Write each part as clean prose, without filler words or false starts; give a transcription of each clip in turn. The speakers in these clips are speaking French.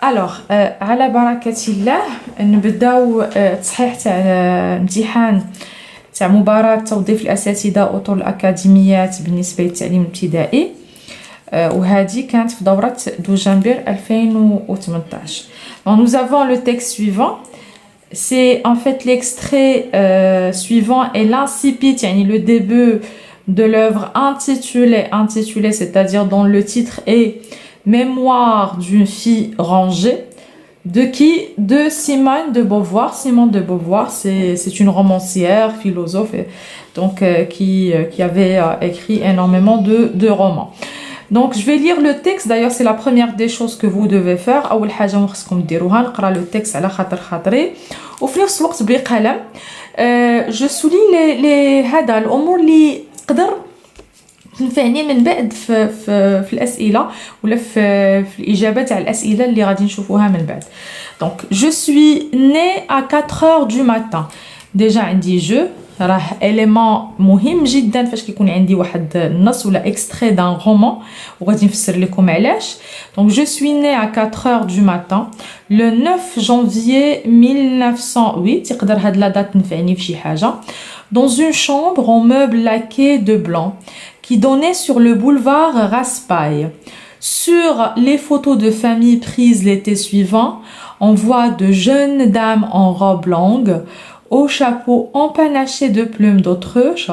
الوغ على بركة الله نبداو تصحيح تاع امتحان تاع مباراة توظيف الأساتذة أطر الأكاديميات بالنسبة للتعليم الابتدائي، وهذه كانت في دورة دجنبر 2018. Donc nous avons le texte suivant. C'est en fait l'extrait suivant et l'incipit, yani le début de l'œuvre intitulée, c'est-à-dire dont le titre est Mémoire d'une fille rangée. De qui? De Simone de Beauvoir. Simone de Beauvoir, c'est une romancière, philosophe, donc qui avait écrit énormément de romans. Donc je vais lire le texte. D'ailleurs c'est la première des choses que vous devez faire. أول حاجة خصكم ديروها نقرا le texte على خاطري وفي نفس الوقت بقلم. je souligne les هذا الأمور اللي تقدر تنفعني من بعد في الأسئلة ولا في الإجابة تاع الأسئلة اللي غادي نشوفوها من بعد. Donc je suis née à 4 heures du matin. Déjà عندي je راه élément مهم جدا فاش كيكون عندي واحد النص ولا extrait d'un roman وغادي نفسر لكم علاش. Donc je suis née à 4 heures du matin le 9 janvier 1908. يقدر هاد لا دات تنفعني في شي حاجة. Dans une chambre en meuble laqué de blanc qui donnait sur le boulevard Raspail. Sur les photos de famille prises l'été suivant, on voit de jeunes dames en robe longue, au chapeau empanaché de plumes d'autruche,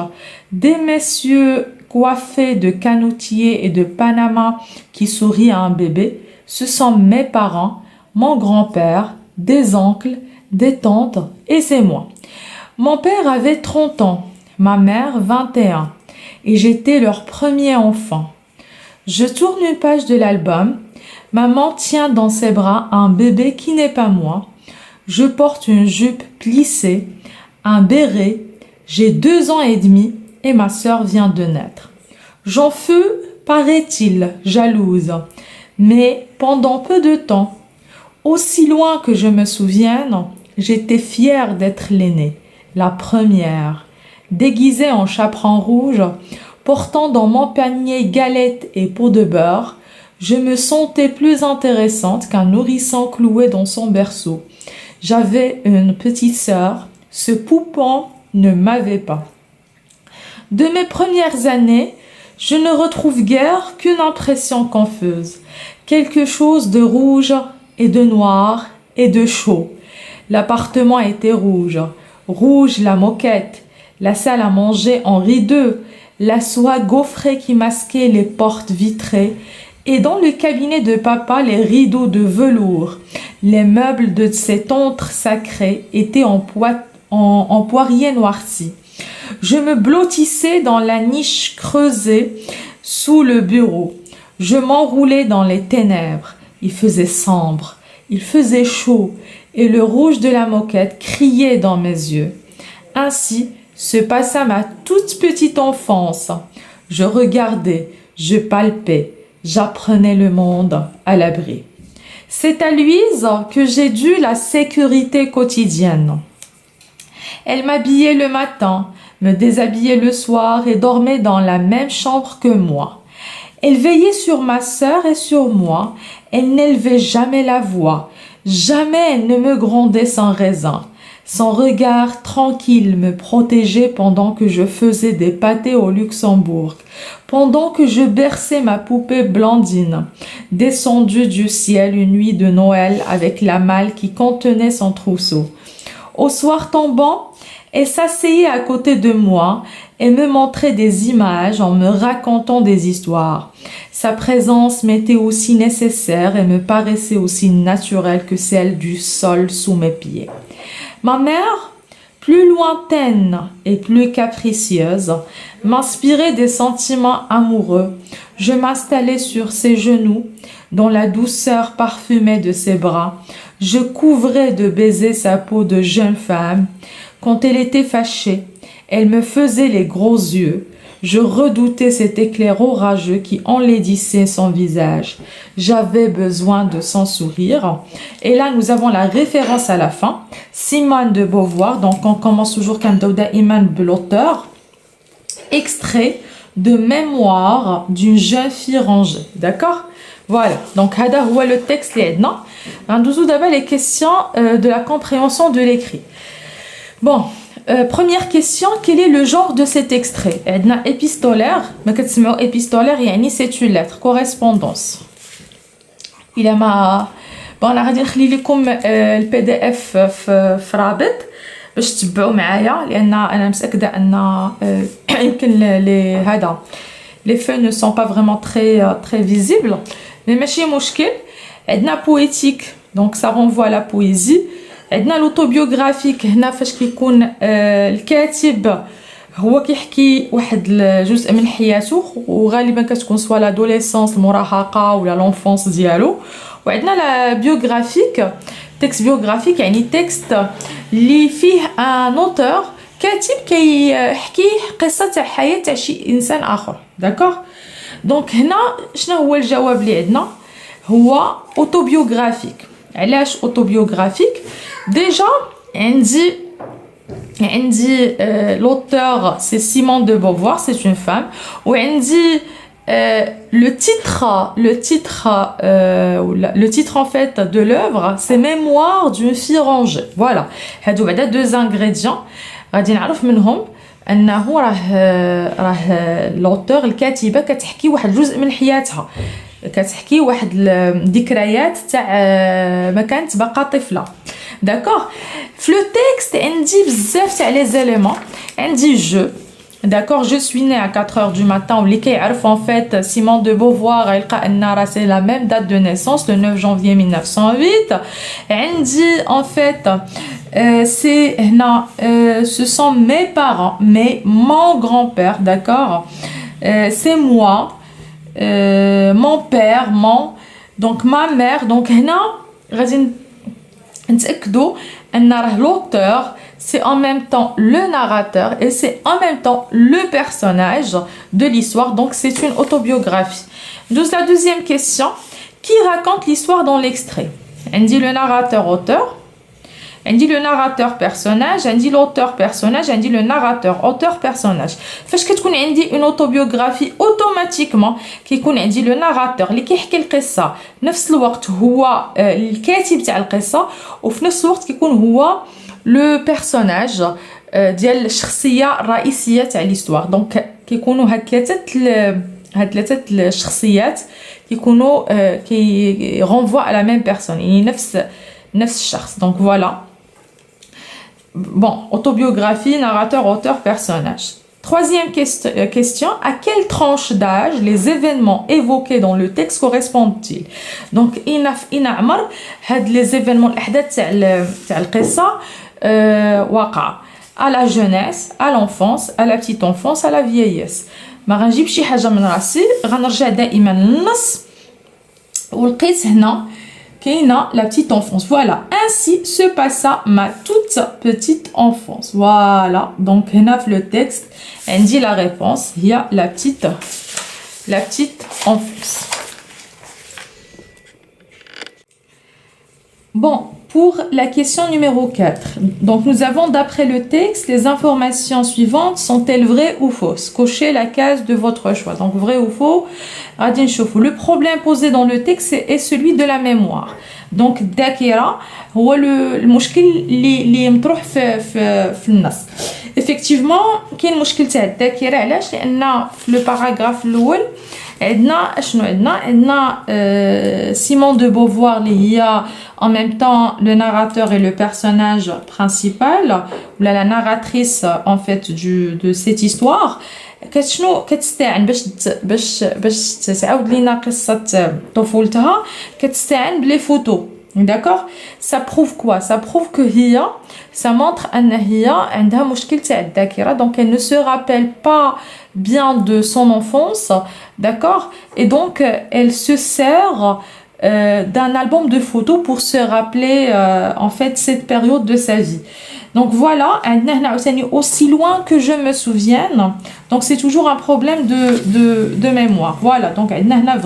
des messieurs coiffés de canoutiers et de Panama qui sourient à un bébé. Ce sont mes parents, mon grand-père, des oncles, des tantes et c'est moi. Mon père avait 30 ans, ma mère 21. Et j'étais leur premier enfant. Je tourne une page de l'album. Maman tient dans ses bras un bébé qui n'est pas moi. Je porte une jupe plissée, un béret. J'ai 2 ans et demi et ma sœur vient de naître. J'en fus, paraît-il, jalouse. Mais pendant peu de temps, aussi loin que je me souvienne, j'étais fière d'être l'aînée, la première. Déguisée en chaperon rouge, portant dans mon panier galettes et pots de beurre, je me sentais plus intéressante qu'un nourrisson cloué dans son berceau. J'avais une petite sœur, ce poupon ne m'avait pas. De mes premières années, je ne retrouve guère qu'une impression confuse, quelque chose de rouge et de noir et de chaud. L'appartement était rouge, rouge la moquette, la salle à manger en rideaux, la soie gaufrée qui masquait les portes vitrées, et dans le cabinet de papa, les rideaux de velours. Les meubles de cet antre sacré étaient en poirier noirci. Je me blottissais dans la niche creusée sous le bureau. Je m'enroulais dans les ténèbres. Il faisait sombre, il faisait chaud, et le rouge de la moquette criait dans mes yeux. Ainsi se passa ma toute petite enfance. Je regardais, je palpais, j'apprenais le monde à l'abri. C'est à Louise que j'ai dû la sécurité quotidienne. Elle m'habillait le matin, me déshabillait le soir et dormait dans la même chambre que moi. Elle veillait sur ma sœur et sur moi. Elle n'élevait jamais la voix. Jamais elle ne me grondait sans raison. Son regard tranquille me protégeait pendant que je faisais des pâtés au Luxembourg, pendant que je berçais ma poupée Blandine, descendue du ciel une nuit de Noël avec la malle qui contenait son trousseau. Au soir tombant, elle s'asseyait à côté de moi et me montrait des images en me racontant des histoires. Sa présence m'était aussi nécessaire et me paraissait aussi naturelle que celle du sol sous mes pieds. Ma mère, plus lointaine et plus capricieuse, m'inspirait des sentiments amoureux. Je m'installais sur ses genoux, dans la douceur parfumée de ses bras. Je couvrais de baisers sa peau de jeune femme. Quand elle était fâchée, elle me faisait les gros yeux. Je redoutais cet éclair orageux qui enlaidissait son visage. J'avais besoin de son sourire. Et là, nous avons la référence à la fin. Simone de Beauvoir. Donc, on commence toujours quand Douda Iman de l'auteur. extrait de mémoire d'une jeune fille rangée. D'accord? Voilà. Donc, هذا هو le texte اللي عندنا. غندوزو دابا les questions de la compréhension de l'écrit. Bon, première question, quel est le genre de cet extrait? عندنا épistolaire. ما كتسمعوا épistolaire يعني c'est une lettre, correspondance. إلا ما بون انا غادي نخلي لكم البي دي اف في رابط باش تتبعوا معايا لان انا متاكده ان يمكن هذا لي فو ne sont pas vraiment très visibles mais ماشي مشكل. عندنا poétique donc ça renvoie à la poésie. عندنا l'autobiographique هنا فاش كيكون الكاتب هو كيحكي واحد الجزء من حياته وغالبا كتكون سوا لادوليسونس المراهقه ولا لونفونس ديالو. وعندنا لا بيوغرافيك تكست بيوغرافيك يعني تكست اللي فيه ان اوتور كاتب كيحكي قصه تاع حياه تاع شي انسان اخر. داكوغ دونك هنا شنو هو الجواب اللي عندنا؟ هو اوتوبيوغرافيك. علاش اوتوبيوغرافيك؟ ديجا عندي l'auteur c'est Simone de Beauvoir, c'est une femme. وعندي le titre en fait de l'œuvre c'est Mémoire d'une fille rangée. Voilà. هادو بعدا deux ingrédients غادي نعرف منهم انه راه l'auteur الكاتبه كتحكي واحد الجزء من حياتها، كتحكي واحد الذكريات تاع ما كانت باقا طفله. D'accord. في le texte عندي بزاف تاع les éléments. عندي je. D'accord, je suis née à 4h du matin. واللي كيعرف en fait Simone de Beauvoir يلقى ان راه c'est la même date de naissance, le 9 janvier 1908. عندي en fait c'est هنا ce sont mes parents, mais mon grand-père, d'accord. C'est moi, mon père, donc ma mère. Donc هنا غادي نتأكدوا ان راه l'auteur c'est en même temps le narrateur et c'est en même temps le personnage de l'histoire. Donc c'est une autobiographie. Donc la deuxième question, qui raconte l'histoire dans l'extrait? On dit le narrateur auteur, on dit le narrateur personnage, on dit l'auteur personnage, on dit le narrateur auteur personnage. فاش كتكون عندي une autobiographie automatiquement كيكون عندي le narrateur اللي كيحكي القصة نفس الوقت هو الكاتب تاع القصة وفي نفس الوقت كيكون هو لو بيرسوناج ديال الشخصيه الرئيسيه تاع ليستوار. دونك كيكونوا هاد ثلاثه الشخصيات كيكونوا كي رونفوا على ميم بيرسون يعني نفس الشخص. دونك فوالا bon autobiographie, narrateur, auteur, personnage. Troisième question, à quelle tranche d'âge les événements évoqués dans le texte correspondent-ils? Donc ina عمر هاد les événements الاحداث تاع القصه وقع à la jeunesse, à l'enfance, à la petite enfance, à la vieillesse. ما غنجيب شي حاجه من راسي، غنرجع دائما للنص ولقيت هنا كاينه la petite enfance. Voilà, ainsi se passa ma toute petite enfance. Voilà, donc هنا في le texte عندي la réponse هي la petite enfance. Bon, pour la question numéro 4. Donc, nous avons, d'après le texte, les informations suivantes sont-elles vraies ou fausses? Cochez la case de votre choix. Donc, vrai ou faux? Le problème posé dans le texte est celui de la mémoire. Donc, Dakira, le مشكل اللي مطروح في النص. Effectivement, كاين مشكل تاع الذاكرة. علاش؟ لأن في le paragraphe الأول عندنا شنو عندنا Simone de Beauvoir اللي هي en même temps le narrateur et le personnage principal ou la narratrice en fait de cette histoire. شنو كتستعن باش تعاود لينا قصة طفولتها؟ كتستعن بلي فوتو. D'accord, ça prouve quoi? Ça prouve que هي ça montre ان هي عندها مشكل تاع الذاكرة. Donc elle ne se rappelle pas bien de son enfance, d'accord, et donc elle se sert d'un album de photos pour se rappeler en fait cette période de sa vie. Donc voilà, aussi loin que je me souvienne. Donc c'est toujours un problème de mémoire. Voilà, donc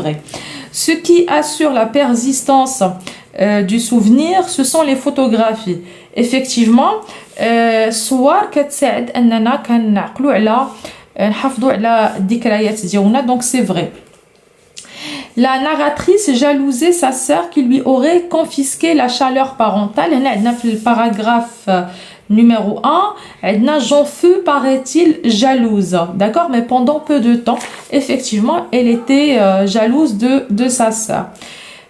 vrai. Ce qui assure la persistance du souvenir, ce sont les photographies. Effectivement, soit كتساعد اننا كنعقلوا على نحافظوا على الذكريات ديالنا. Donc c'est vrai. La narratrice jalousait sa sœur qui lui aurait confisqué la chaleur parentale. هنا عندنا في الباراgraphe numéro 1, عندنا j'en fus, paraît-il, jalouse. D'accord? Mais pendant peu de temps, effectivement, elle était jalouse de sa sœur.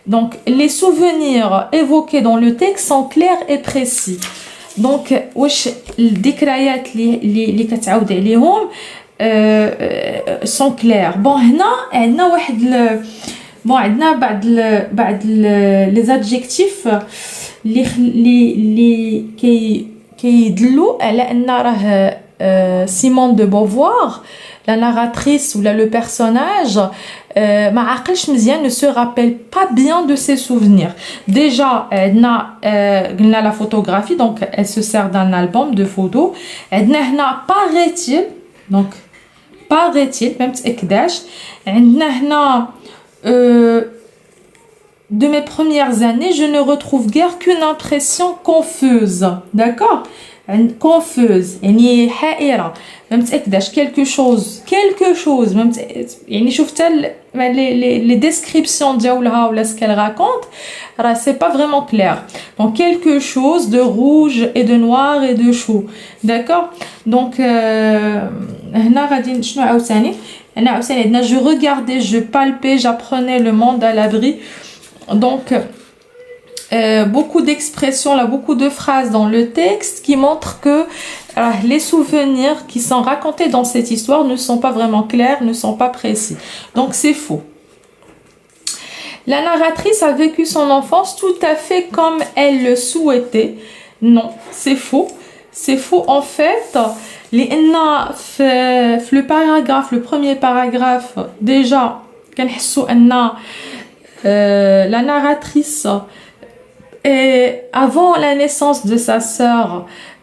Donc, les souvenirs évoqués dans le texte sont clairs et précis. Donc, واش الذكريات اللي كتعاود عليهم sont clairs. Bon, هنا عندنا واحد عندنا بعض les adjectifs اللي كيدلوا على ان راه Simone de Beauvoir, la narratrice ou le personnage, ما عقلش مزيان, ne se rappelle pas bien de ses souvenirs. Déjà, قلنا la photographie, donc elle se sert d'un album de photos. عندنا هنا paraît-il, donc paraît-il, même تأكداش. عندنا هنا de mes premières années, je ne retrouve guère qu'une impression confuse. D'accord? Confuse, يعني حائرة, ما متأكداش, quelque chose, même يعني شفت les descriptions ديالها ولا ce qu'elle raconte, راه c'est pas vraiment clair. Donc quelque chose de rouge et de noir et de chaud. D'accord? Donc هنا غادي شنو عاوتاني؟ هنا عاوتاني عندنا je regardais, je palpais, j'apprenais le monde à l'abri. Donc beaucoup d'expressions, là, beaucoup de phrases dans le texte qui montrent que les souvenirs qui sont racontés dans cette histoire ne sont pas vraiment clairs, ne sont pas précis. Donc c'est faux. La narratrice a vécu son enfance tout à fait comme elle le souhaitait. Non, c'est faux. C'est faux en fait. Le paragraphe, le premier paragraphe, déjà, la narratrice, et avant la naissance de sa sœur,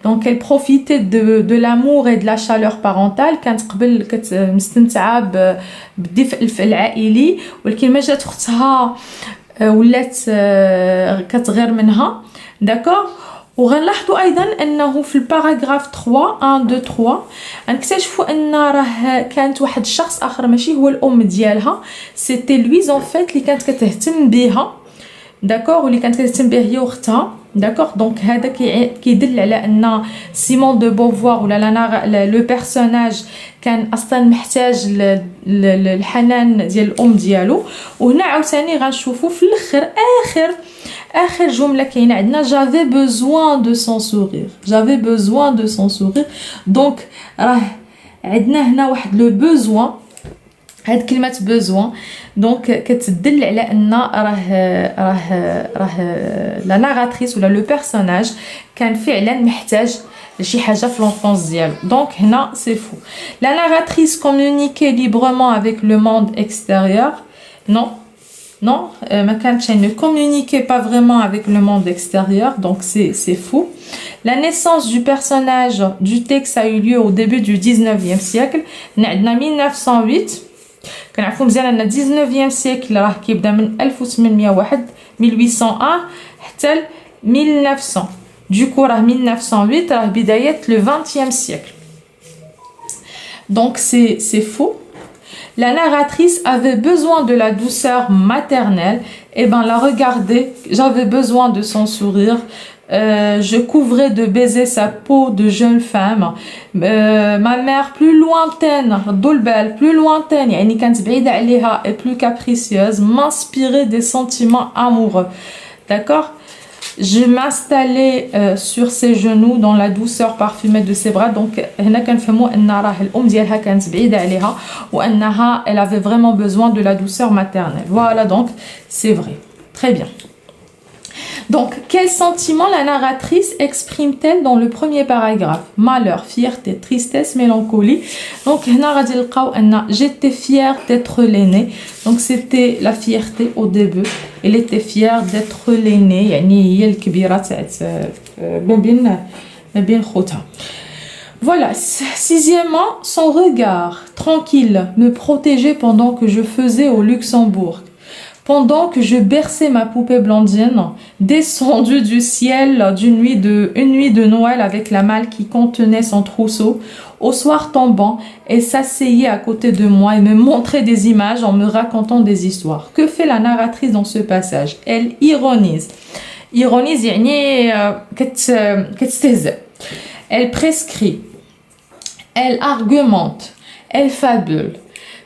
donc elle profitait de l'amour et de la chaleur parentale. كانت قبل مستمتعة بالدفء العائلي, ولكن ما جات اختها ولات كتغير منها. d'accord. وغنلاحظوا ايضا انه في الباراغراف 3 1 2 3 غنكتشفوا ان راه كانت واحد الشخص اخر ماشي هو الام ديالها, سيتي لويز اون فيت اللي كانت كتهتم بها. داكوغ, واللي كانت كتهتم بها هي واختها. داكوغ, دونك هذا كيدل على ان سيمون دو بوفوار ولا لو بيرسوناج كان اصلا محتاج للحنان ديال الام ديالو. وهنا عاوتاني غنشوفوا في الاخر اخر جمله كاينه عندنا j'avais besoin de son sourire. دونك راه عندنا هنا واحد لو بوزوان, هاد كلمه بوزوان دونك كتدل على ان راه لا ناراتريس ولا لو بيرسوناج كان فعلا محتاج لشي حاجه في لونفونس ديالو. دونك هنا سي فو. لا ناراتريس communiquait librement avec le monde extérieur. Non, ma elle ne communiquait pas vraiment avec le monde extérieur, donc c'est faux. La naissance du personnage du texte a eu lieu au début du 19e siècle. On a 1908. كنعرفوا مزيان ان 19e siècle راه كيبدا من 1801 حتى 1900. Du coup راه 1908 راه بداية le 20e siècle. Donc c'est faux. La narratrice avait besoin de la douceur maternelle. Eh ben, la regarder, j'avais besoin de son sourire. Je couvrais de baisers sa peau de jeune femme. Ma mère plus lointaine, plus lointaine, يعني كانت بعيدة عليها et plus capricieuse, m'inspirait des sentiments amoureux. D'accord? Je m'installais sur ses genoux dans la douceur parfumée de ses bras. Donc هنا كنفهموا ان راه الام ديالها كانت بعيده عليها وانها elle avait vraiment besoin de la douceur maternelle. Voilà, donc c'est vrai. Très bien. Donc quel sentiment la narratrice exprime-t-elle dans le premier paragraphe? Malheur, fierté, tristesse, mélancolie. Donc هنا غادي نلقاو ان j'étais fière d'être l'aînée. Donc c'était la fierté au début. Elle était fière d'être l'aînée, يعني هي الكبيرة تاعت ما بين خوتها. Voilà. Sixièmement, son regard tranquille me protégeait pendant que je faisais au Luxembourg. Pendant que je berçais ma poupée Blandine, descendue du ciel une nuit de Noël avec la malle qui contenait son trousseau, au soir tombant, elle s'asseyait à côté de moi et me montrait des images en me racontant des histoires. Que fait la narratrice dans ce passage? Elle ironise. Ironise, يعني كتستهزئ. Elle prescrit. Elle argumente. Elle fabule.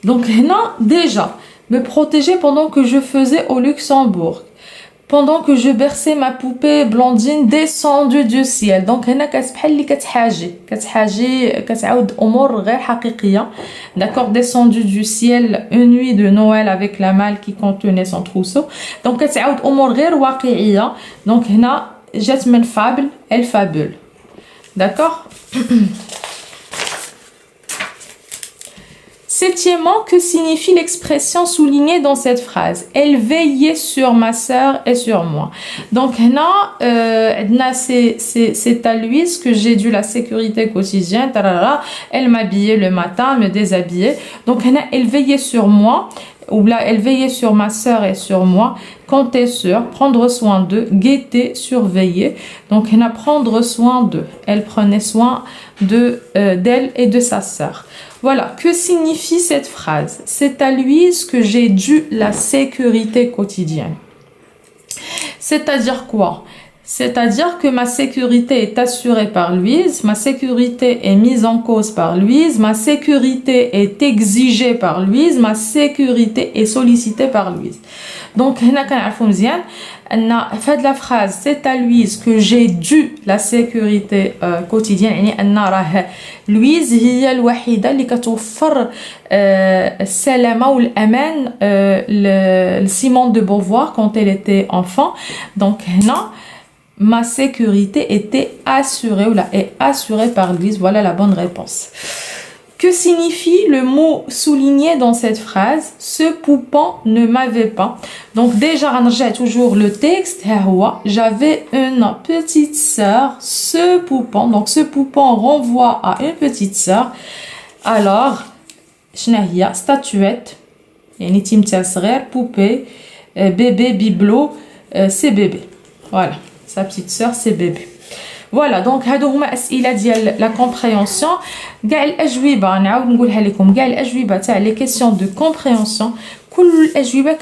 Donc, là, déjà, me protéger pendant que je faisais au Luxembourg. Pendant que je berçais ma poupée Blandine descendue du ciel. Donc هنا كتبحال اللي كتعاود امور غير حقيقيه. D'accord, descendue du ciel une nuit de Noël avec la malle qui contenait son trousseau. Donc كتعاود امور غير واقعيه. Donc هنا جات من fable, elle fabule. D'accord? Septièmement, que signifie l'expression soulignée dans cette phrase? Elle veillait sur ma sœur et sur moi. Donc, c'est à Louise que j'ai dû la sécurité quotidienne. Elle m'habillait le matin, me déshabillait. Donc, elle veillait sur moi. Ou là, elle veillait sur ma sœur et sur moi. Compter sur, prendre soin d'eux, guetter, surveiller. Donc, prendre soin d'eux. Elle prenait soin d'elle et de sa sœur. Voilà, que signifie cette phrase? C'est à Louise que j'ai dû la sécurité quotidienne. C'est-à-dire quoi? C'est-à-dire que ma sécurité est assurée par Louise, ma sécurité est mise en cause par Louise, ma sécurité est exigée par Louise, ma sécurité est sollicitée par Louise. Donc, هنا كنعرفوا مزيان أن في هذه la phrase c'est à Louise que j'ai dû la sécurité quotidienne. يعني أن راه Louise هي الوحيدة اللي كتوفر السلامة والأمان لسيمون de Beauvoir quand elle était enfant. Donc هنا ma sécurité était assurée ou là est assurée par Louise. Voilà la bonne réponse. Que signifie le mot souligné dans cette phrase? Ce poupon ne m'avait pas. Donc déjà, j'ai toujours le texte. J'avais une petite sœur. Ce poupon. Donc ce poupon renvoie à une petite sœur. Alors, شناهي statuette. يعني تيمثال صغير. Poupée. Bébé, bibelot. C'est bébé. Voilà. Sa petite sœur, c'est bébé. Voilà, donc هادو هما اسئله ديال لا كومبريهنسيون. كاع الاجوبه نعاود نقولها لكم، كاع الاجوبه تاع لي كيسيون دو كومبريهنسيون كل الاجوبه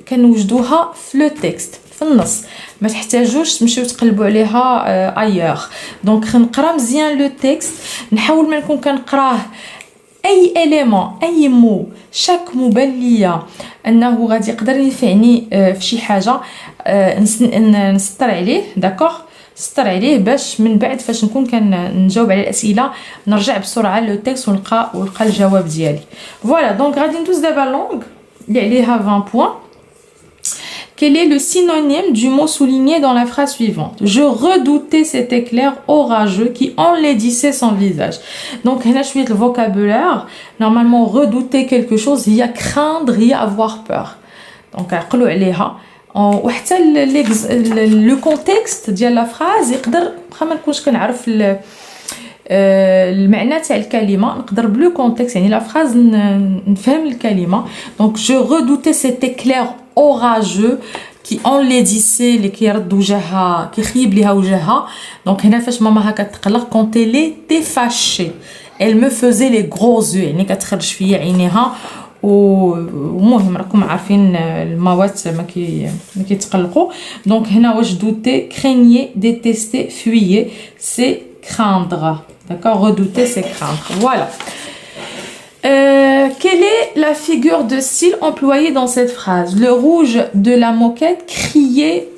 كنوجدوها في لو تكست في النص، ما تحتاجوش تمشيو تقلبوا عليها ايور. دونك نقرا مزيان لو تكست، نحاول ما نكون كنقراه اي اليمون اي مو شاك مو بان ليا انه غادي يقدر ينفعني في شي حاجه نسطر عليه. داكوغ، نسطر عليه باش من بعد فاش نكون كنجاوب على الاسئله نرجع بسرعه لو تكست ونلقى الجواب ديالي. فوالا دونك غادي ندوز دابا لونغ اللي عليها 20 بوين. Quel est le synonyme du mot souligné dans la phrase suivante? Je redoutais cet éclair orageux qui enlaidissait son visage. Donc, là, je suis le vocabulaire. Normalement, redouter quelque chose, il y a craindre, il y a avoir peur. Donc, وحتى le contexte ديال la phrase يقدر ما نكونش كنعرف المعنى تاع الكلمه، نقدر بلو كونتكست يعني لا فراز نفهم الكلمه. دونك جو redoutais cet éclair orageux qui enlaidissait اللي كيرد وجهها كيخيب ليها وجهها. دونك هنا فاش ماما كتقلق كونت لي تي فاشي elle me faisait les gros yeux يعني كتخرج فيا عينيها. ومهم راكم عارفين الموات ما كيتقلقوا. دونك هنا واش دوتي craignait détester fuyait c'est craindre. D'accord, redouter c'est craindre. Voilà. Quelle est la figure de style employée dans cette phrase? Le rouge de la moquette criait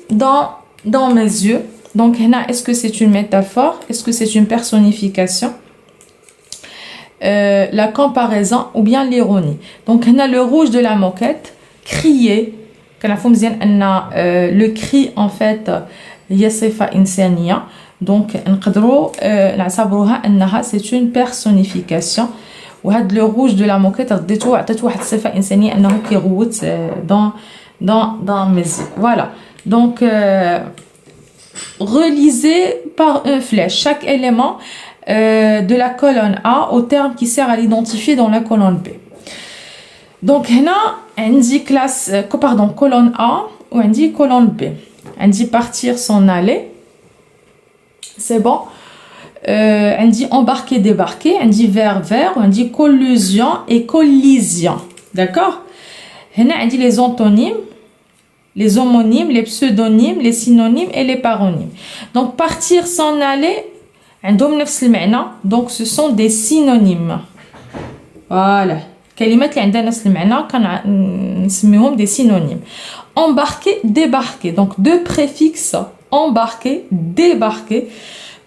dans mes yeux. Donc est-ce que c'est une métaphore? Est-ce que c'est une personnification? La comparaison ou bien l'ironie. Donc le rouge de la moquette criait. Le cri en fait هي صفة إنسانية. Donc نقدروا نعتبروها أنها c'est une personnification. وهاد لو روج دو لا موكيت رديتو عطيتو واحد الصفه انسانيه انه كيغوت dans mes yeux. Voilà, donc relisez par une flèche chaque élément de la colonne A au terme qui sert à l'identifier dans la colonne B. Donc هنا عندي classe colonne A وعندي colonne B. عندي partir s'en aller, c'est bon. عندي embarquer débarquer عندي vers وعندي collusion et collision. D'accord. هنا عندي les antonymes, les homonymes, les pseudonymes, les synonymes et les paronymes. Donc partir, s'en aller عندهم نفس المعنى. Donc ce sont des synonymes. Voilà. كلمات اللي عندها نفس المعنى كنسميهم des synonymes. Embarquer, débarquer. Donc deux préfixes embarquer, débarquer.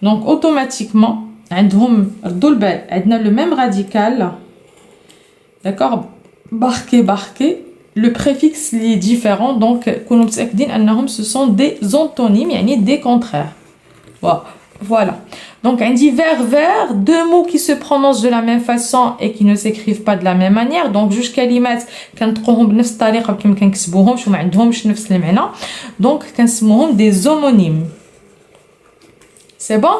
Donc automatiquement عندهم ردوا البال عندنا le même radical. D'accord. Barquer, barquer. Le préfixe est différent. Donc كونوا متأكدين أنهم ce sont des antonymes يعني des contraires. Voilà. Donc, on dit vers, deux mots qui se prononcent de la même façon et qui ne s'écrivent pas de la même manière. Donc, juge كلمات كنطقوهم بنفس الطريقة كما كنكتبوهمش وما عندهمش نفس المعنى. Donc, كنسموهم des homonymes. C'est bon?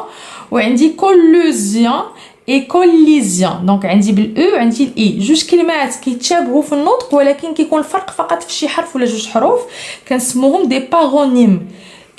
وعندي collusion et collision. Donc, عندي بالأو وعندي الإي. جوج كلمات كيتشابهوا في النطق ولكن كيكون الفرق فقط في شي حرف ولا جوج حروف كنسموهم des paronymes.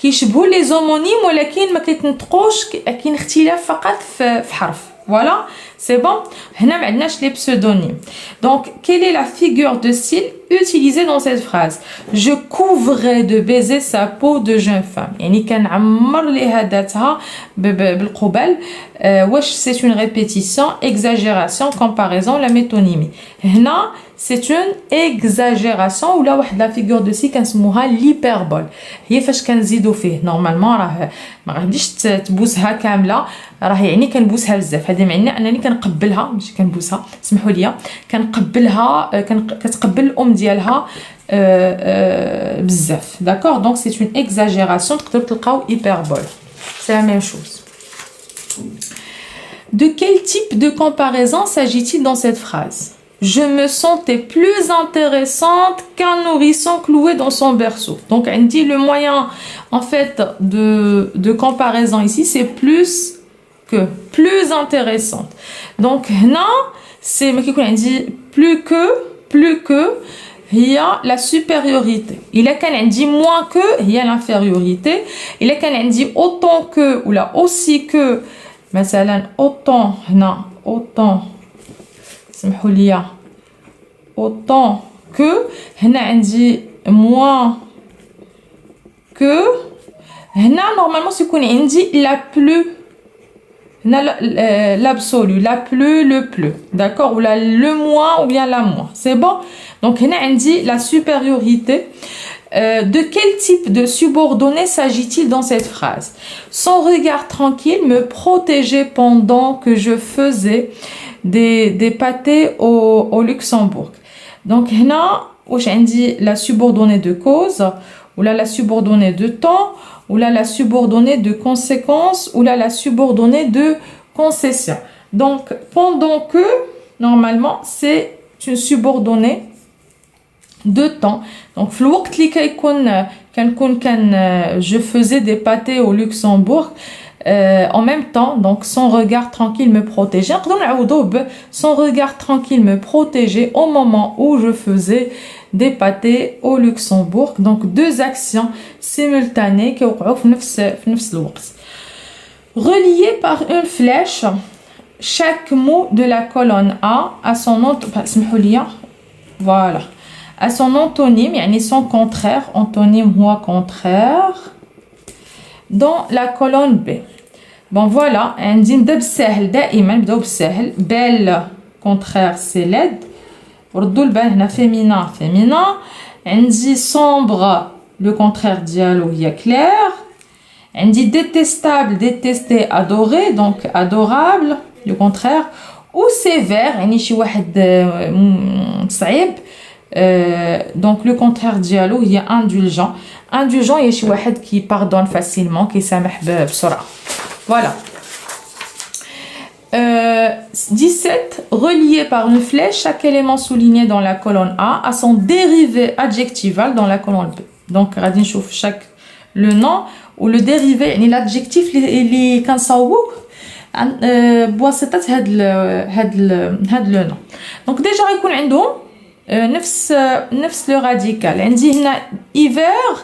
كيشبهوا لي زومونيم ولكن ما كيتنطقوش كاين اختلاف فقط في حرف. Voilà, c'est bon. هنا ما عندناش les pseudonymes. Donc, quelle est la figure de style utilisée dans cette phrase? Je couvrais de baiser sa peau de jeune femme. يعني كنعمر ليها ذاتها بالقبل. واش c'est une répétition, exagération, comparaison, la métonymie. هنا c'est une exagération ولا واحد la figure de style كنسموها l'hyperbole. هي فاش كنزيدو فيه نورمالمون راه ما غاديش تبوسها كامله راه يعني كنبوسها بزاف. هذا معناه انني كنقبلها ماشي كنبوسها سمحوا لي كنقبلها كتقبل الام ديالها بزاف. D'accord. Donc c'est une exagération. تقدروا تلقاو hyperbole. C'est la même chose. De quel type de comparaison s'agit-il dans cette phrase? Je me sentais plus intéressante qu'un nourrisson cloué dans son berceau. Donc, on dit le moyen, en fait, de comparaison ici, c'est plus intéressante. Donc, non, c'est, on dit plus que, il y a la supériorité. Il y a qu'on dit moins que, il y a l'infériorité. Il y a qu'on dit autant que, ou là, aussi que, مثلا autant, non, autant, سمحوا لي autant que هنا عندي moins que هنا normalement سيكون عندي la plus هنا l'absolu la plus le plus. D'accord. ou le moins ou bien la moins. C'est bon. Donc هنا عندي la supériorité. De quel type de subordonné s'agit-il dans cette phrase? Son regard tranquille me protégeait pendant que je faisais des pâtés au Luxembourg. Donc, هنا واش عندي la subordonnée de cause ou la subordonnée de temps ou la subordonnée de conséquence ou la subordonnée de concession. Donc, pendant que normalement c'est une subordonnée de temps. Donc, في الوقت اللي كان je faisais des pâtés au Luxembourg, en même temps, donc son regard tranquille me protégeait. Son regard tranquille me protégeait au moment où je faisais des pâtés au Luxembourg. Donc, deux actions simultanées qui ont في نفس الوقت. Relié par une flèche, chaque mot de la colonne A a son nom. Voilà. À son antonyme, يعني son contraire, antonyme ou contraire, dans la colonne B. Bon voilà, عندي نبدا بالساهل دائما نبداو بالساهل. belle contraire c'est laide. ردوا البال هنا féminin. عندي sombre le contraire ديالو هي clair. عندي détestable détesté adoré donc adorable le contraire. ou sévère يعني شي واحد صعيب. Donc le contraire ديالو هي indulgent هي شي واحد qui pardonne facilement كيسامح بسرعة. Voilà. 17. Relié par une flèche, chaque élément souligné dans la colonne A a son dérivé adjectival dans la colonne B. Donc غادي نشوف chaque le nom ou le dérivé يعني l'adjectif اللي كنصاوبوه بواسطة هاد لو نون. Donc déjà غيكون عندهم نفس le radical. عندي هنا hiver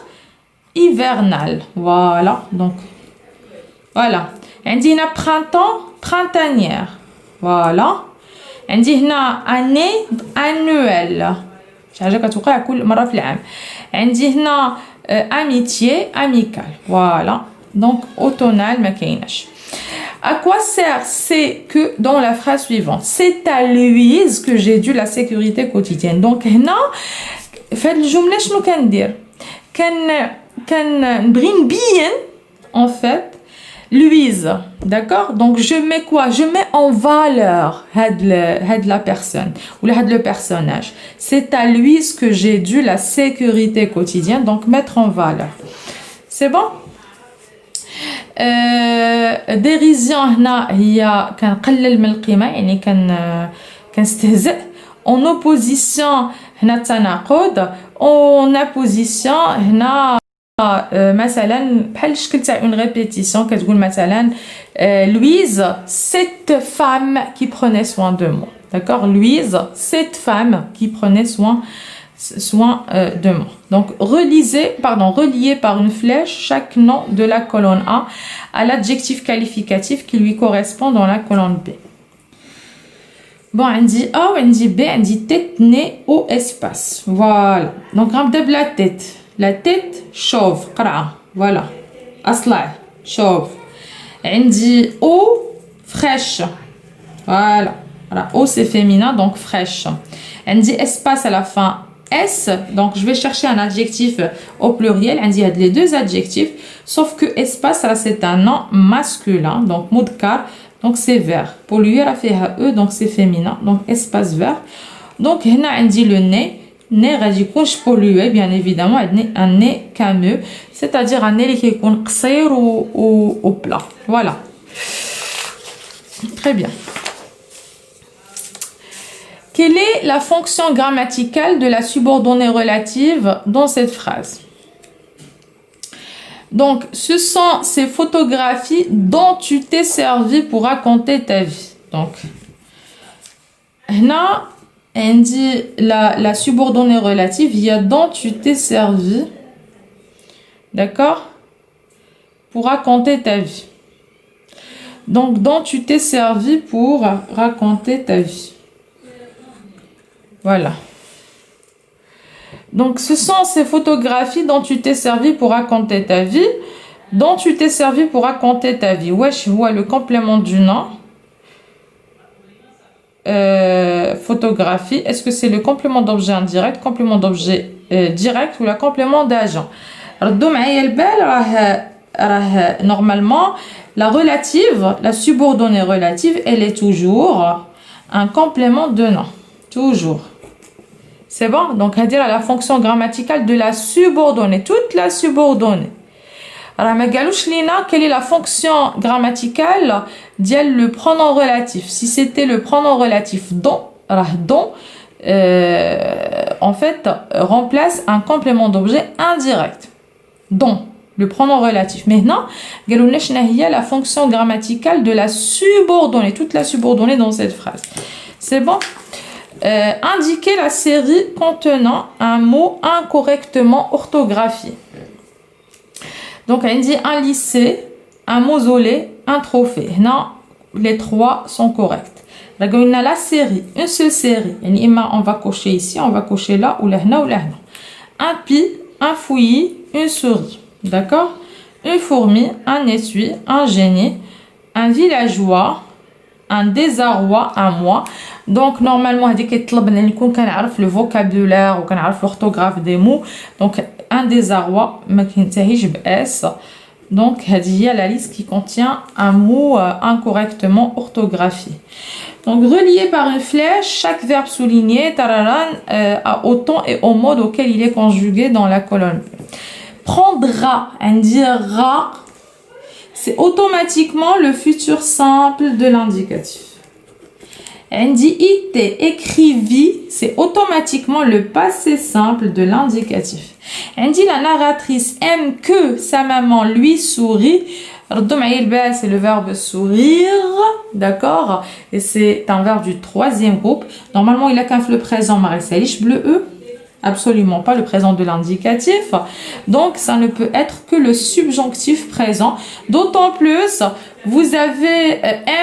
hivernal. Voilà. Donc voilà. عندي هنا printemps printanière. Voilà. عندي هنا année annuelle. شي حاجة كتوقع كل مرة في العام. عندي هنا amitié amical. Voilà. Donc automnal ما كايناش. À quoi sert c'est que dans la phrase suivante? C'est à Louise que j'ai dû la sécurité quotidienne. Donc هنا في هاد الجملة شنو كندير؟ كنبغي نبين en fait Louise, d'accord? Donc je mets quoi? Je mets en valeur la personne ou le personnage. C'est à Louise que j'ai dû la sécurité quotidienne, donc mettre en valeur. C'est bon? dérision هنا هي كنقلل من القيمة يعني كنستهزئ. en opposition هنا التناقض. en opposition هنا مثلا بحال شكل تاع une répétition كتقول مثلا Louise cette femme qui prenait soin de moi. D'accord? Louise cette femme qui prenait soin de moi. Donc reliez par une flèche chaque nom de la colonne A à l'adjectif qualificatif qui lui correspond dans la colonne B. Bon, on dit A, on dit B, on dit tête, nez, au espace. Voilà. Donc on de la tête. La tête chauve, voilà. Asla chauve. On dit eau fraîche. Voilà. Eau c'est féminin donc fraîche. On dit espace à la fin. S, donc je vais chercher un adjectif au pluriel. On dit il y a les deux adjectifs, sauf que espace là c'est un nom masculin, donc mudkar, donc c'est vert. Pour lui elle a fait E, donc c'est féminin, donc espace vert. Donc هنا عندي le nez. Nez غادي يكونش pollué bien évidemment, un nez cameux, c'est-à-dire un nez اللي كيكون قصير ou plat. Voilà. Très bien. Quelle est la fonction grammaticale de la subordonnée relative dans cette phrase? Donc, ce sont ces photographies dont tu t'es servi pour raconter ta vie. Donc, là, on dit la subordonnée relative, il y a dont tu t'es servi, d'accord, pour raconter ta vie. Donc, dont tu t'es servi pour raconter ta vie. Voilà. Donc, ce sont ces photographies dont tu t'es servi pour raconter ta vie. Dont tu t'es servi pour raconter ta vie. Wesh, vois le complément du nom. Photographie. Est-ce que c'est le complément d'objet indirect, complément d'objet direct ou le complément d'agent? Normalement, la relative, la subordonnée relative, elle est toujours un complément de nom. Toujours. C'est bon? Donc, à dire la fonction grammaticale de la subordonnée. Toute la subordonnée. Alors, ma galouche lina, quelle est la fonction grammaticale d'elle le pronom relatif? Si c'était le pronom relatif dont, en fait, remplace un complément d'objet indirect. Dont, le pronom relatif. Maintenant, galouche lina, la fonction grammaticale de la subordonnée. Toute la subordonnée dans cette phrase. C'est bon? Indiquer la série contenant un mot incorrectement orthographié. Donc, on dit un lycée, un mausolée, un trophée. Non, les trois sont corrects. On a la série, une seule série. On va cocher ici, on va cocher là, ou là, ou là. Un pis, un fouillis, une souris. D'accord? Une fourmi, un essuie, un génie, un villageois, un désarroi, un mois. Donc normalement هذيك يطلبنا نكون كنعرف le vocabulaire ou كنعرف l'orthographe des mots. Donc un désarroi ما كينتهيش ب s. Donc هذه هي la liste qui contient un mot incorrectement orthographié. Donc relié par une flèche, chaque verbe souligné au temps et au mode auquel il est conjugué dans la colonne. Prendra, indira, c'est automatiquement le futur simple de l'indicatif. Andy ite, écrivit, c'est automatiquement le passé simple de l'indicatif. Andy, la narratrice, aime que sa maman lui sourit. C'est le verbe sourire, d'accord? Et c'est un verbe du troisième groupe. Normalement, il a qu'un le présent, Marie-Salish, bleu E. absolument pas le présent de l'indicatif. Donc, ça ne peut être que le subjonctif présent. D'autant plus, vous avez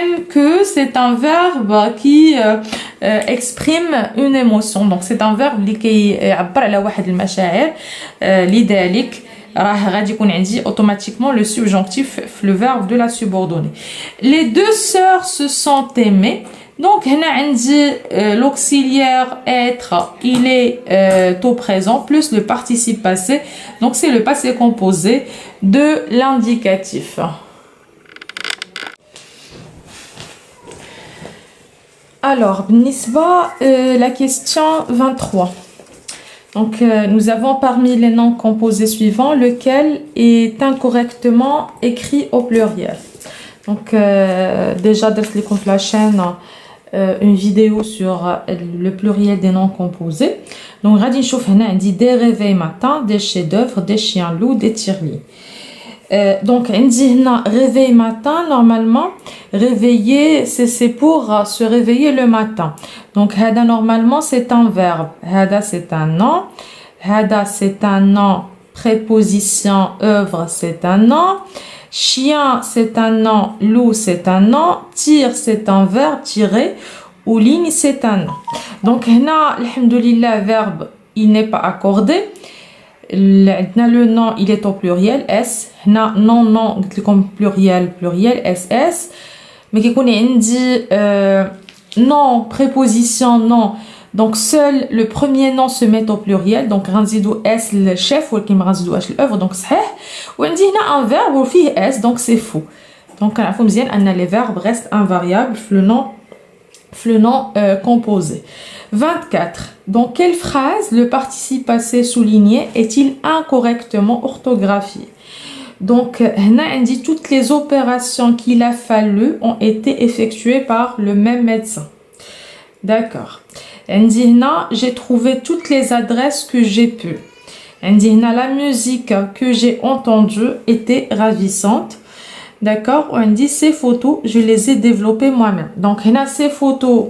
M que c'est un verbe qui exprime une émotion. Donc, c'est un verbe qui يعبر على واحد المشاعر لذلك راه غادي يكون عندي automatiquement le subjonctif le verbe de la subordonnée. Les deux sœurs se sont aimées. Donc, هنا عندي l'auxiliaire être, il est au présent plus le participe passé. Donc, c'est le passé composé de l'indicatif. Alors, بالنسبة la question 23. Donc, nous avons parmi les noms composés suivants lequel est incorrectement écrit au pluriel. Donc, déjà, dans la chaîne, une vidéo sur le pluriel des noms composés. Donc, غادي نشوف هنا عندي des réveils matin, des chefs-d'œuvre, des chiens loups, des tirelires. Donc, عندي هنا réveil matin, normalement, réveiller, c'est pour se réveiller le matin. Donc, هذا normalement, c'est un verbe. هذا, c'est un nom. هذا, c'est un nom. Préposition, œuvre, c'est un nom. Chien, c'est un nom. Loup, c'est un nom. Tire, c'est un verbe. Tirer ou ligne, c'est un nom. Donc, هنا, alhamdoulilah, verbe, il n'est pas accordé. Le nom, il est au pluriel, S. هنا, non, comme pluriel, SS. Mais qui connaît non, préposition, non. Donc, seul le premier nom se met au pluriel. Donc, ranzidou S, le chef, ou qui me ranzidou H, l'œuvre. Donc, c'est. Ou on dit un verbe, ou fille S, donc c'est faux. Donc, il faut me dire que les verbes restent invariables, le nom composé. 24. Dans quelle phrase le participe passé souligné est-il incorrectement orthographié? Donc, on dit toutes les opérations qu'il a fallu ont été effectuées par le même médecin. D'accord. On dit j'ai trouvé toutes les adresses que j'ai pu. On dit la musique que j'ai entendue était ravissante. D'accord. On dit ces photos, je les ai développées moi-même. Donc, ces photos,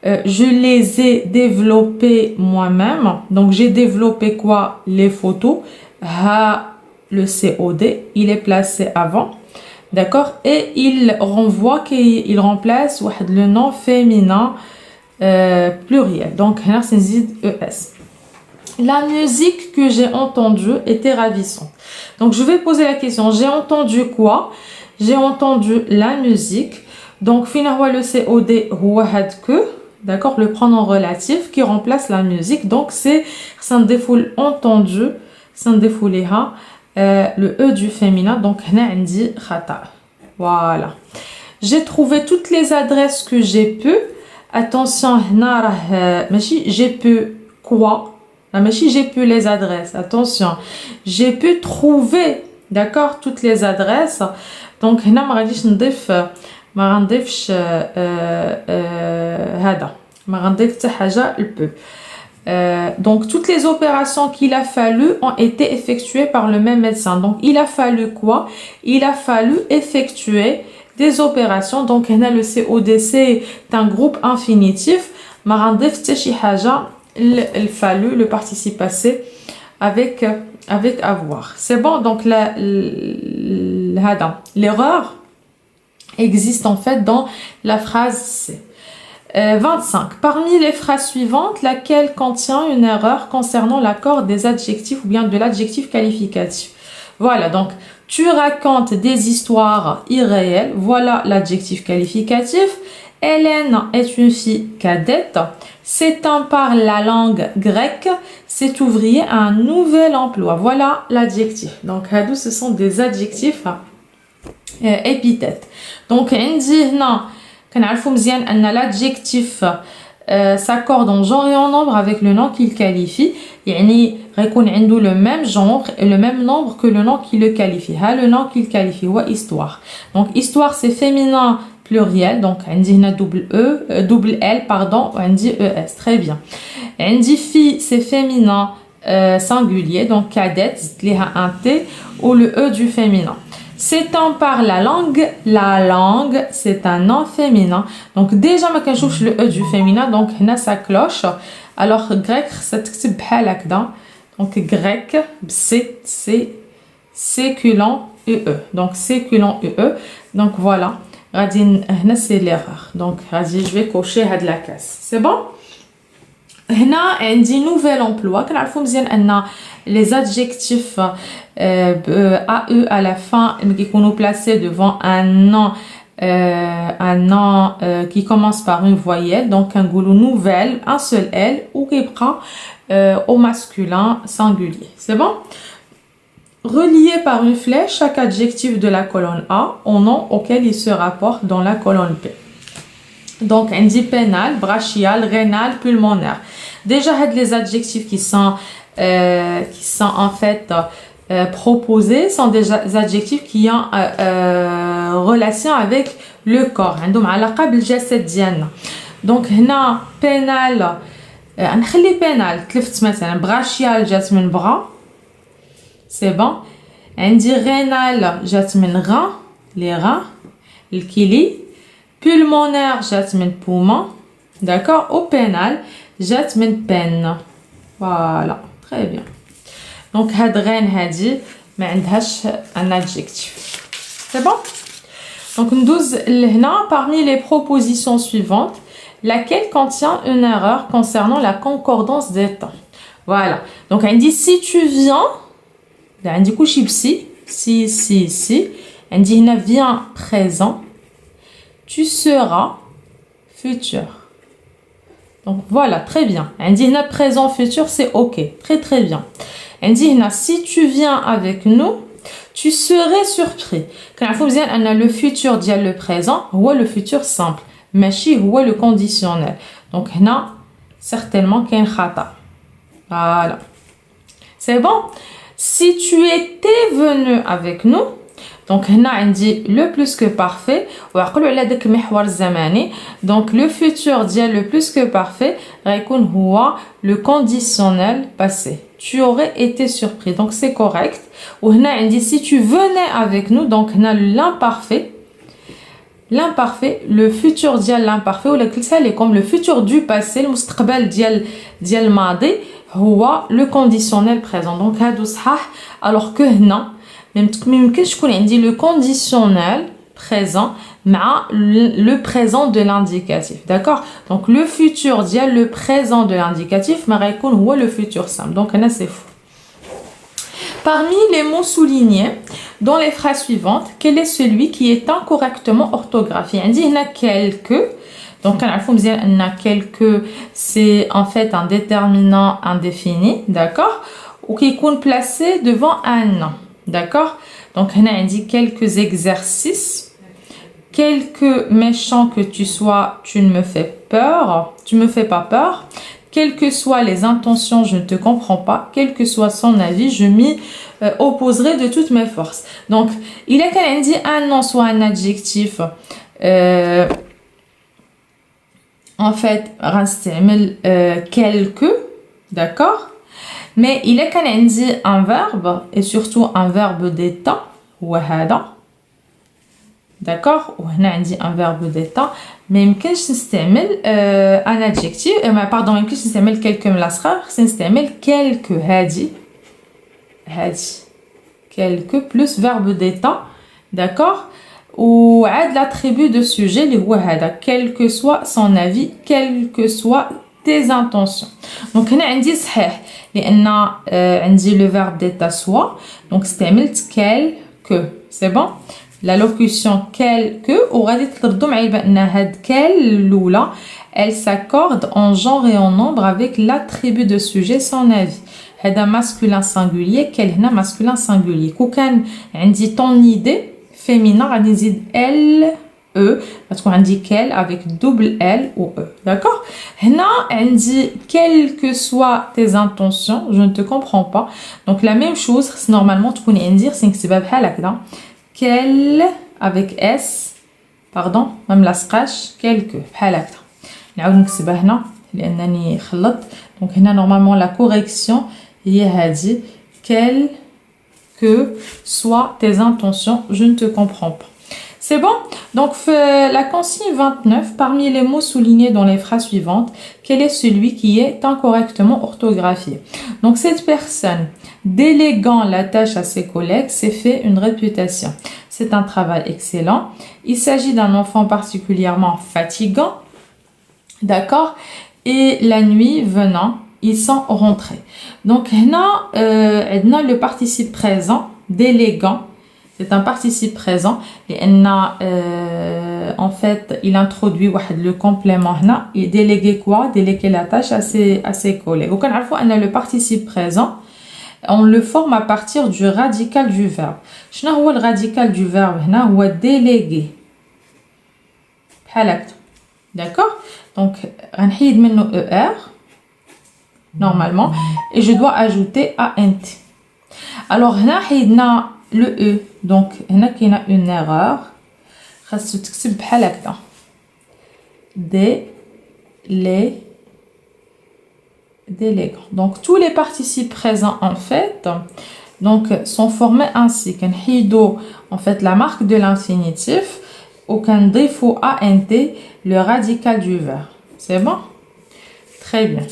je les ai développées moi-même. Donc, j'ai développé quoi? Les photos. Le COD, il est placé avant, d'accord, et il renvoie qu'il remplace le nom féminin pluriel. Donc, c'est ES. La musique que j'ai entendue était ravissante. Donc, je vais poser la question. J'ai entendu quoi? J'ai entendu la musique. Donc, finalement, le COD, que, d'accord, le pronom relatif qui remplace la musique. Donc, c'est un défaut entendu, c'est un défaut le E du féminin, donc on dit khata. Voilà. J'ai trouvé toutes les adresses que j'ai pu. Attention, j'ai pu quoi? J'ai pu les adresses. Attention, j'ai pu trouver, d'accord, toutes les adresses. Donc, هنا ما غنضيفش هذا ما غنضيف حتى حاجة البو. Donc, toutes les opérations qu'il a fallu ont été effectuées par le même médecin. Donc, il a fallu quoi? Il a fallu effectuer des opérations. Donc, le COD, c'est un groupe infinitif. Il fallu le participe passé avec avoir. C'est bon. Donc, l'erreur existe en fait dans la phrase C. 25. Parmi les phrases suivantes, laquelle contient une erreur concernant l'accord des adjectifs ou bien de l'adjectif qualificatif? Voilà, donc tu racontes des histoires irréelles. Voilà l'adjectif qualificatif. Hélène est une fille cadette. Cet homme parle la langue grecque. Cet ouvrier a un nouvel emploi. Voilà l'adjectif. Donc, ce sont des adjectifs épithètes. Donc, on dit non. L'adjectif s'accorde en genre et en nombre avec le nom qu'il qualifie. يعني غيكون عنده le même genre et le même nombre que le nom qui le qualifie. Le nom qu'il qualifie هو histoire. Donc histoire c'est féminin pluriel. Donc عندي هنا double L pardon وعندي ES. Très bien. عندي fille c'est féminin singulier. Donc cadette زدت ليها un T ou le E du féminin. s'étend par la langue c'est un nom féminin donc déjà ما كنشوفش le e du féminin donc هنا ça cloche alors grec ça تكتب بحال هكذا donc grec c'est séculant ue donc séculant ue donc voilà غادي هنا c'est l'erreur donc غادي je vais cocher هاد la case c'est bon هنا عندي nouvel emploi كنعرفوا مزيان ان les adjectifs AE à la fin كيكونوا placés devant un nom qui commence par une voyelle donc كنقولوا nouvelle un seul L ou كيبقى au masculin singulier c'est bon relié par une flèche chaque adjectif de la colonne A au nom auquel il se rapporte dans la colonne B donc عندي pénal brachial rénal pulmonaire déjà les adjectifs qui sont en fait proposés sont des adjectifs qui ont relation avec le corps عندهم علاقة بالجسد ديالنا donc هنا pénal نخلي pénal تلفت مثلا brachial جات من bras c'est bon عندي rénal جات من rein les reins الكلي pulmonaire جات من poumon d'accord au pénal جات من peine voilà très bien donc هاد غين هادي ما عندهاش un adjectif c'est bon donc ندوز لهنا parmi les propositions suivantes laquelle contient une erreur concernant la concordance des temps voilà donc عندي si tu viens عندي كلشي بسي si عندي هنا viens présent tu seras futur donc voilà très bien عندي هنا présent futur c'est ok très bien عندي هنا si tu viens avec nous tu serais surpris كنعرفوا مزيان ان le futur ديال le présent هو le futur simple ماشي هو le conditionnel donc هنا certainement كاين خطأ voilà c'est bon si tu étais venu avec nous donc هنا عندي le plus que parfait وعقلوا على داك المحور الزماني donc le futur ديال le plus que parfait غيكون هو le conditionnel passé tu aurais été surpris donc c'est correct وهنا عندي si tu venais avec nous donc هنا l'imparfait le futur ديال l'imparfait ولا قلتها لكم le futur du passé المستقبل ديال الماضي هو le conditionnel présent donc هادو صحاح alors que هنا ممكنش يكون عندي le conditionnel présent مع le présent de l'indicatif d'accord donc le futur ديال le présent de l'indicatif ما غيكون هو le futur simple donc هنا c'est faux parmi les mots soulignés dans les phrases suivantes quel est celui qui est incorrectement orthographié عندي هنا quelques donc كنعرفوا مزيان ان quelques c'est en fait un déterminant indéfini d'accord ou qui est placé devant un nom d'accord donc هنا عندي quelques exercices quelque méchant que tu sois tu ne me fais peur tu me fais pas peur quelles que soient les intentions je ne te comprends pas quel que soit son avis je m'y opposerai de toutes mes forces donc il a qu'elle dit un nom soit un adjectif en fait غنستعمل quelque d'accord mais il est qu'elle dit un verbe et surtout un verbe d'état هو هذا d'accord وهنا عندي un verbe d'état ما يمكنش نستعمل un adjectif pardon ما يمكنش نستعمل quelque من الاصغر خصني نستعمل quelque هادي quelque plus verbe d'état d'accord وعاد l'attribut de sujet اللي هو هذا quel que soit son avis quel que soit tes intentions donc هنا عندي صحيح لان عندي le verbe d'état soit donc استعملت quelque c'est bon la locution quelque وغادي تردوا معايا بان هاد quel الاولى elle s'accorde en genre et en nombre avec l'attribut de sujet son avis هذا masculin singulier quel هنا masculin singulier كو كان عندي ton idée féminin غادي نزيد ال e غتكون عندي quel avec double L ou e d'accord هنا عندي quelles que soient tes intentions je ne te comprends pas donc la même chose خص normalement تكون عندي خصني نكتبها بحال هكذا quel avec s pardon ما ملصقاش quelque بحال هكذا نعاود نكتبها هنا لانني خلطت donc هنا normalement la correction هي هذه quel que soient tes intentions, je ne te comprends pas. C'est bon? Donc, la consigne 29, parmi les mots soulignés dans les phrases suivantes, quel est celui qui est incorrectement orthographié? Donc, cette personne, déléguant la tâche à ses collègues, s'est fait une réputation. C'est un travail excellent. Il s'agit d'un enfant particulièrement fatigant. D'accord? Et la nuit venant, ils sont rentrés. Donc, là, le participe présent, déléguant, c'est un participe présent. Et en fait, il introduit le complément. Il délégué quoi? Déléguer la tâche à ses collègues. Donc, on a le participe présent. On le forme à partir du radical du verbe. Qu'est-ce que le radical du verbe? C'est délégué. D'accord? Donc, on a ER, normalement, et je dois ajouter ANT. Alors, on a le E, donc, on a une erreur. Déléguant. Donc, tous les participes présents, en fait, donc, sont formés ainsi. En fait, la marque de l'infinitif, aucun défaut ANT, le radical du verbe. C'est bon? Très bien.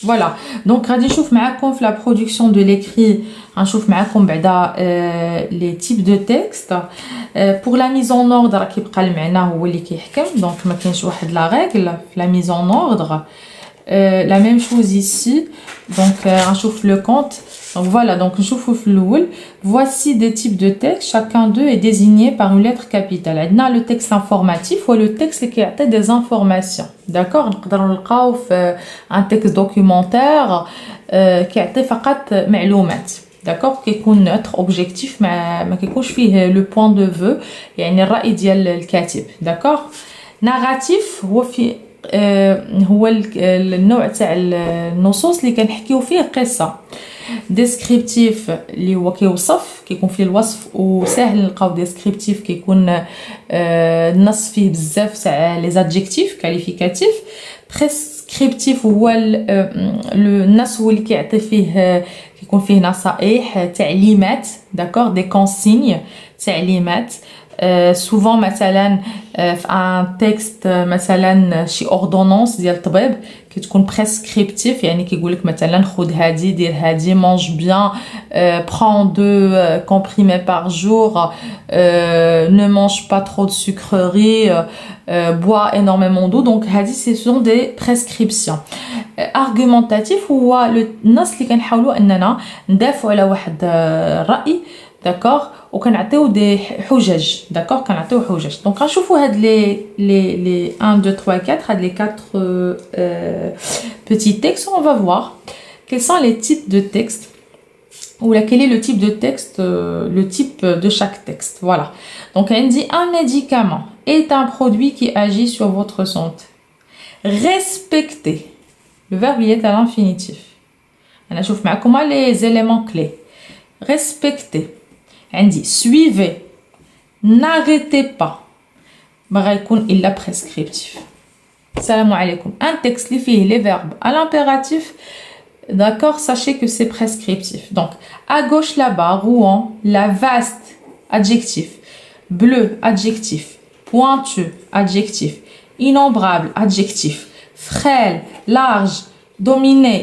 Voilà. Donc, غادي نشوف معكم في la production de l'écrit, غنشوف معكم بعدا les types de texte. Pour la mise en ordre كيبقى المعنى هو اللي كيحكم. Donc, ما كاينش واحد la règle في la mise en ordre. La même chose ici. Donc, غنشوف le compte. Donc voilà, donc نشوفوا في الأول. Voici des types de texte. Chacun d'eux est désigné par une lettre capitale. عندنا le texte informatif ou le texte qui a des informations. D'accord? نقدروا نلقاو في un texte documentaire كيعطي فقط معلومات. D'accord? كيكون neutre, objectif, ما كيكونش فيه le point de vue, يعني الرأي ديال الكاتب. D'accord? Narratif هو النوع تاع النصوص اللي كنحكيو فيه قصة. ديسكريبتيف اللي هو كيوصف كيكون فيه الوصف وسهل نلقاو ديسكريبتيف كيكون النص فيه بزاف تاع لي زادجيكتيف كاليفيكاتيف. بريسكريبتيف هو النص هو اللي كيعطي فيه كيكون فيه نصائح تعليمات. داكور دي كونسيغن تعليمات. souvent مثلا في ان تكست مثلا شي اوردونونس ديال الطبيب كتكون بريسكريبتيف يعني كيقول لك مثلا خذ هادي دير هادي مانج بيان prends 2 comprimés par jour ne mange pas trop de sucreries bois énormément d'eau. Donc هادي ce sont des prescriptions. argumentatif هو النص اللي كنحاولوا اننا ندافعوا على واحد الرأي. داكوغ وكنعطيو دي حجج. داكوغ كنعطيو حجج. دونك غنشوفوا هاد لي 1 2 3 4 هاد لي 4 petits textes. On va voir quels sont les types de textes ou quel est le type de texte, le type de chaque texte. Voilà. Donc elle dit un médicament est un produit qui agit sur votre santé. Respecter. Le verbe il est à l'infinitif. On va voir معكم les éléments clés. Respecter. عندي suivez, n'arrêtez pas. بغا يكون إلا prescriptif. Salam alaikum. Un texte li fih les verbes à l'impératif. D'accord, sachez que c'est prescriptif. Donc, à gauche là-bas, Rouen, la vaste, adjectif. Bleu, adjectif. Pointu, adjectif. Innombrable, adjectif. Frêle, large, dominé.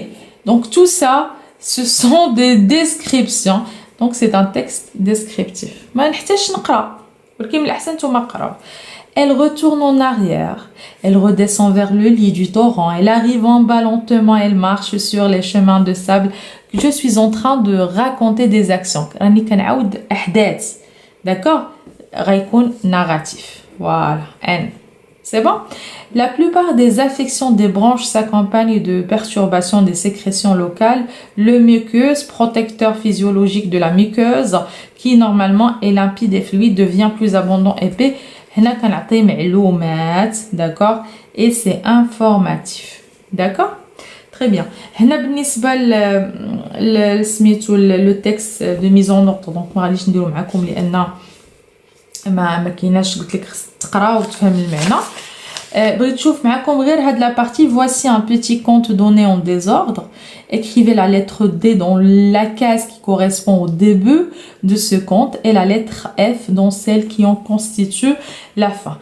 Donc, tout ça, ce sont des descriptions. Donc, c'est un texte descriptif. ما نحتاجش نقرأ. ولكن من الأحسن نتوما قراو. Elle retourne en arrière. Elle redescend vers le lit du torrent. Elle arrive en bas lentement. Elle marche sur les chemins de sable. Je suis en train de raconter des actions. راني كنعاود أحداث. D'accord? غيكون narratif. Voilà. N. C'est bon? La plupart des affections des branches s'accompagnent de perturbations des sécrétions locales. Le muqueuse, protecteur physiologique de la muqueuse, qui normalement est limpide et fluide, devient plus abondant et épais. هنا كنعطي معلومات. D'accord? Et c'est informatif. D'accord? Très bien. هنا بالنسبة لسميتو le texte de mise en ordre. Donc ما غاديش نديرو معكم لأن ما كايناش قلت لك خصك تقرا وتفهم المعنى. بغيت نشوف معكم غير هاد la partie. Voici un petit compte donné en désordre. Écrivez la lettre D dans la case qui correspond au début de ce compte et la lettre F dans celle qui en constitue la fin.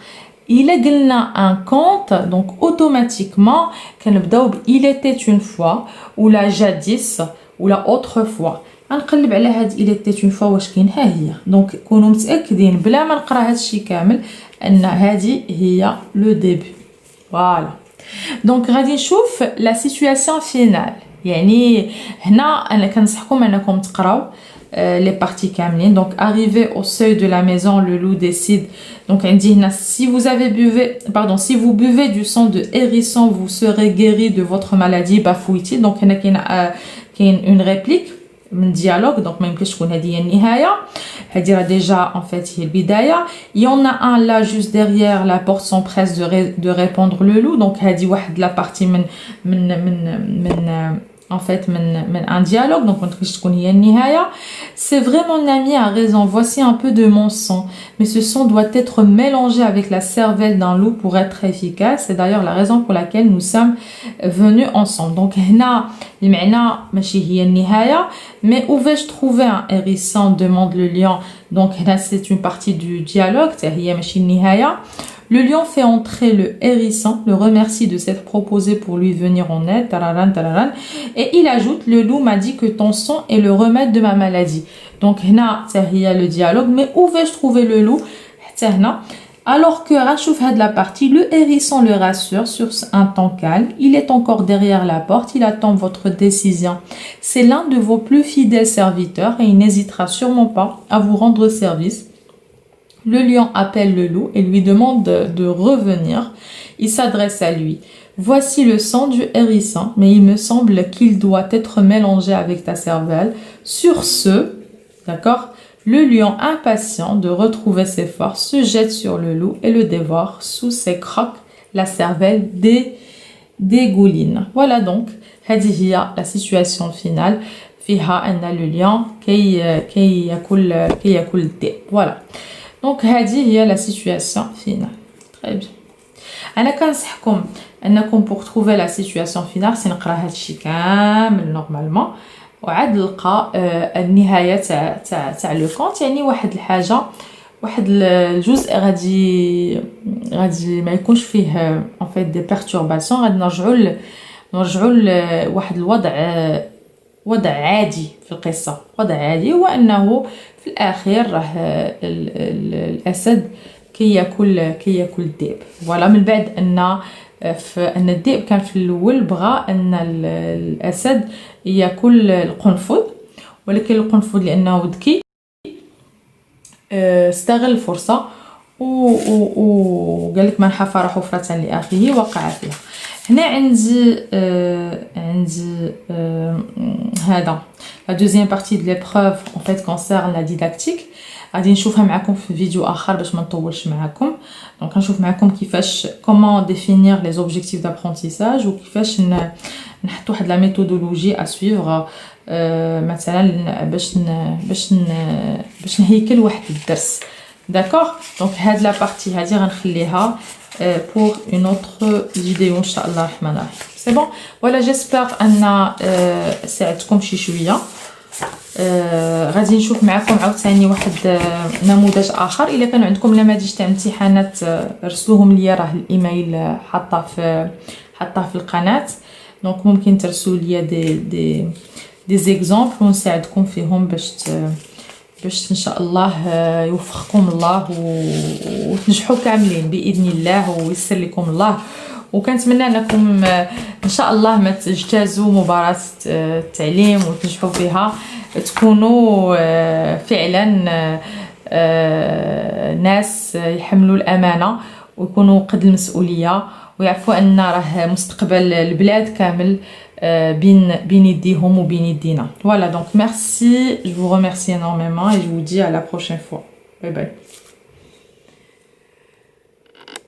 Il a قلنا un compte, donc automatiquement كنبداو il était une fois ou la jadis ou la autrefois. غنقلب على هاد il était une fois واش كاين ها هي. دونك كونوا متاكدين بلا ما نقرا هاد الشيء كامل ان هذه هي لو ديبي. فوالا دونك غادي نشوف لا سيتوياسيون فينال. يعني هنا انا كنصحكم انكم تقراو les parties كاملين. Donc arrivé au seuil de la maison, le loup décide. Donc عندي هنا si vous buvez du sang de hérisson, vous serez guéri de votre maladie. Bafouiti. Donc هنا كاين une réplique من dialogue. Donc ما يمكنش تكون هذه هي النهايه. هذه راه déjà en fait هي البدايه. Il y en a un là juste derrière la porte s'empresse de répondre le loup. Donc هذه واحد la partie من en fait من un dialogue. Donc ما تكونش تكون هي النهايه. C'est vrai mon ami a raison. Voici un peu de mon sang, mais ce sang doit être mélangé avec la cervelle d'un loup pour être efficace. C'est d'ailleurs la raison pour laquelle nous sommes venus ensemble. Donc هنا المعنى ماشي هي النهايه. Mais où vais-je trouver un hérisson, demande le lion. Donc là c'est une partie du dialogue. هي ماشي النهايه. Le lion fait entrer le hérisson, le remercie de s'être proposé pour lui venir en aide, tararan, tararan, et il ajoute, le loup m'a dit que ton sang est le remède de ma maladie. Donc, là, il y a le dialogue, mais où vais-je trouver le loup? Alors que Rachouf had la partie, le hérisson le rassure sur un temps calme. Il est encore derrière la porte, il attend votre décision. C'est l'un de vos plus fidèles serviteurs et il n'hésitera sûrement pas à vous rendre service. Le lion appelle le loup et lui demande de revenir. Il s'adresse à lui. Voici le sang du hérisson, mais il me semble qu'il doit être mélangé avec ta cervelle. Sur ce, d'accord, le lion impatient de retrouver ses forces se jette sur le loup et le dévore. Sous ses crocs, la cervelle dégouline. Voilà donc, هذه هي la situation finale. فيها أن le lion كي يأكل الذئب. Voilà. Donc هذه هي la situation finale. Très bien. أنا كنصحكم أنكم pour trouver la situation finale سي نقرا هذا الشيء كامل normalement وعاد نلقى النهاية تاع لو كونت. يعني واحد الحاجة واحد الجزء غادي ما يكونش فيه en fait des perturbations. غادي نرجعوا لواحد وضع عادي في القصة. وضع عادي هو أنه في الأخير راه الأسد كي يأكل الذئب. فوالا من بعد أن الذئب كان في الأول بغى أن الأسد يأكل القنفذ، ولكن القنفذ لأنه ذكي استغل الفرصة وقال لك من حفر حفرة لأخيه وقع فيها. هنا عندي هذا la deuxième partie de l'épreuve en fait concerne la didactique. غادي نشوفها معكم في فيديو اخر باش ما نطولش معكم. دونك نشوف معكم كيفاش comment définir les objectifs d'apprentissage وكيفاش نحط واحد لا ميثودولوجي à suivre مثلا باش نهيكل واحد الدرس. D'accord. Donc هاد la partie هادي غنخليها pour une autre vidéo ان شاء الله الرحمن الرحيم. C'est bon. Voilà, j'espère ان ساعدتكم شي شويه. غادي نشوف معكم عاوتاني واحد نموذج اخر. الا كانوا عندكم نماذج تاع امتحانات رسلوهم ليا، راه الايميل حاطه في القناه. دونك ممكن ترسلوا ليا دي زيكزامبل ونساعدكم فيهم باش ان شاء الله يوفقكم الله وتنجحوا كاملين باذن الله ويسر لكم الله. وكنتمنى انكم ان شاء الله ما تجتازوا مباراة التعليم وتنجحوا فيها، تكونوا فعلا ناس يحملوا الامانه ويكونوا قد المسؤوليه ويعرفوا ان راه مستقبل البلاد كامل بين يديهم وبين يدينا. Voilà, donc merci, je vous remercie énormément et je vous dis à la prochaine fois. Bye bye.